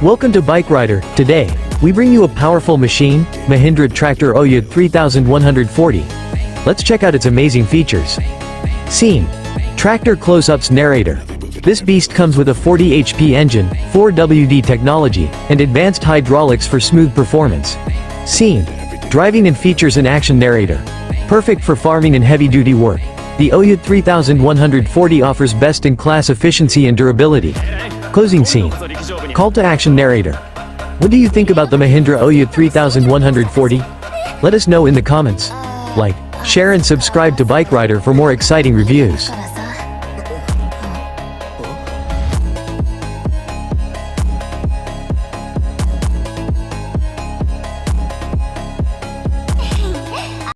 Welcome to Bike Rider. Today, we bring you a powerful machine, Mahindra Tractor OJA 3140. Let's check out its amazing features. Scene. Tractor close-ups narrator. This beast comes with a 40 HP engine, 4WD technology, and advanced hydraulics for smooth performance. Scene. Driving and features an action narrator. Perfect for farming and heavy-duty work. The OJA 3140 offers best-in-class efficiency and durability. Closing scene. Call to action narrator. What do you think about the Mahindra OJA 3140? Let us know in the comments. Like, share and subscribe to Bike Rider for more exciting reviews.